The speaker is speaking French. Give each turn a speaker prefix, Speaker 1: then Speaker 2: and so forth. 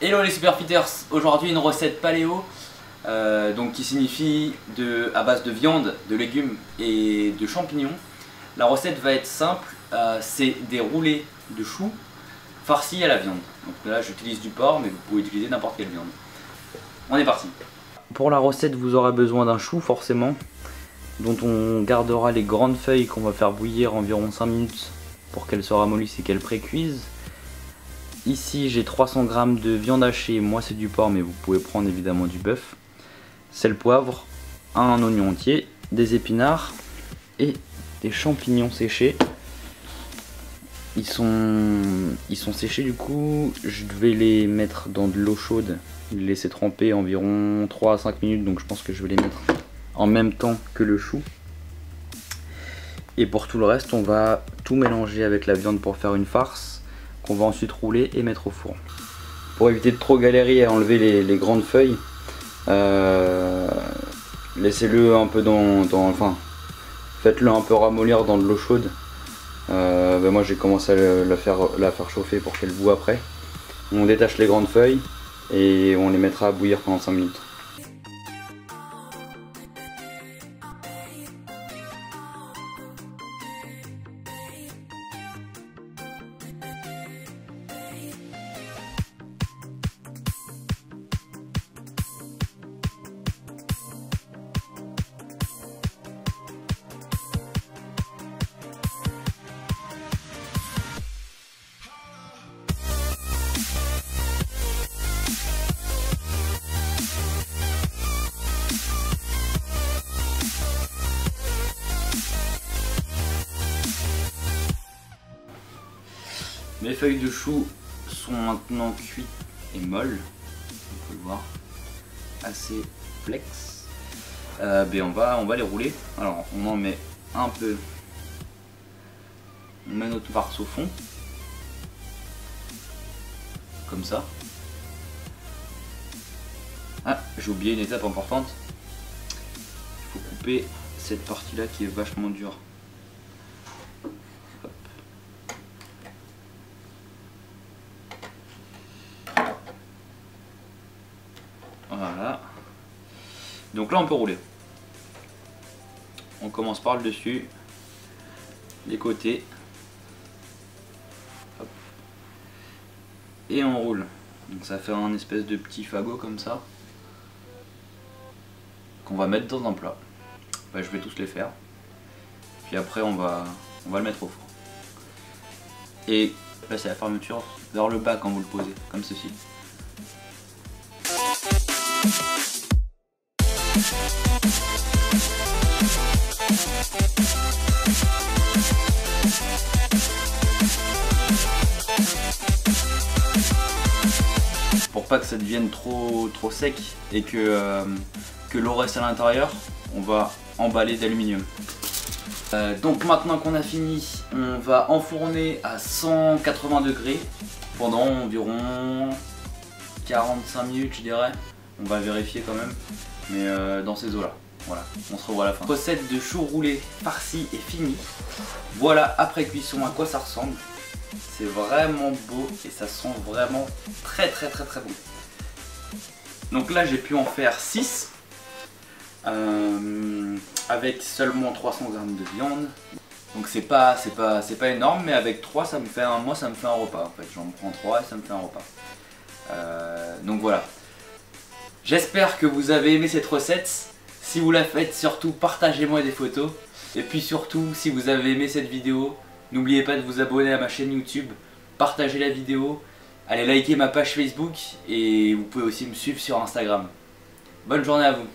Speaker 1: Hello les Superfitters, aujourd'hui une recette paléo donc qui signifie à base de viande, de légumes et de champignons. La recette va être simple, c'est des roulés de choux farcis à la viande. Donc là j'utilise du porc mais vous pouvez utiliser n'importe quelle viande. On est parti. Pour la recette vous aurez besoin d'un chou forcément, dont on gardera les grandes feuilles qu'on va faire bouillir environ 5 minutes pour qu'elles se ramollissent et qu'elles précuisent. Ici j'ai 300 g de viande hachée, moi c'est du porc mais vous pouvez prendre évidemment du bœuf. Sel, poivre, un oignon entier, des épinards et des champignons séchés. Ils sont séchés du coup, je vais les mettre dans de l'eau chaude, les laisser tremper environ 3 à 5 minutes, donc je pense que je vais les mettre en même temps que le chou. Et pour tout le reste on va tout mélanger avec la viande pour faire une farce qu'on va ensuite rouler et mettre au four. Pour éviter de trop galérer à enlever les grandes feuilles, laissez-le un peu enfin faites-le un peu ramollir dans de l'eau chaude. Moi j'ai commencé à la faire chauffer pour qu'elle boue après. On détache les grandes feuilles et on les mettra à bouillir pendant 5 minutes. Mes feuilles de chou sont maintenant cuites et molles, on peut le voir, assez flex. On va les rouler. Alors on en met un peu, on met notre farce au fond, comme ça. Ah, j'ai oublié une étape importante, il faut couper cette partie là qui est vachement dure. Voilà. Donc là on peut rouler. On commence par le dessus, les côtés. Hop. Et on roule. Donc ça fait un espèce de petit fagot comme ça, qu'on va mettre dans un plat. Je vais tous les faire. Puis après on va le mettre au four. Et là c'est la fermeture vers le bas quand vous le posez, comme ceci. Pour pas que ça devienne trop sec et que l'eau reste à l'intérieur, on va emballer d'aluminium. Donc maintenant qu'on a fini, on va enfourner à 180 degrés pendant environ 45 minutes je dirais. On va vérifier quand même, mais dans ces eaux là. Voilà, on se revoit à la fin. Recette de chou roulé farci est finie. Voilà après cuisson à quoi ça ressemble. C'est vraiment beau et ça sent vraiment très bon. Donc là j'ai pu en faire 6 avec seulement 300 g de viande. Donc c'est pas énorme, mais avec 3 ça me fait un repas en fait. J'en prends 3 et ça me fait un repas. Donc voilà. J'espère que vous avez aimé cette recette. Si vous la faites, surtout partagez-moi des photos. Et puis surtout, si vous avez aimé cette vidéo, n'oubliez pas de vous abonner à ma chaîne YouTube, partagez la vidéo, allez liker ma page Facebook et vous pouvez aussi me suivre sur Instagram. Bonne journée à vous.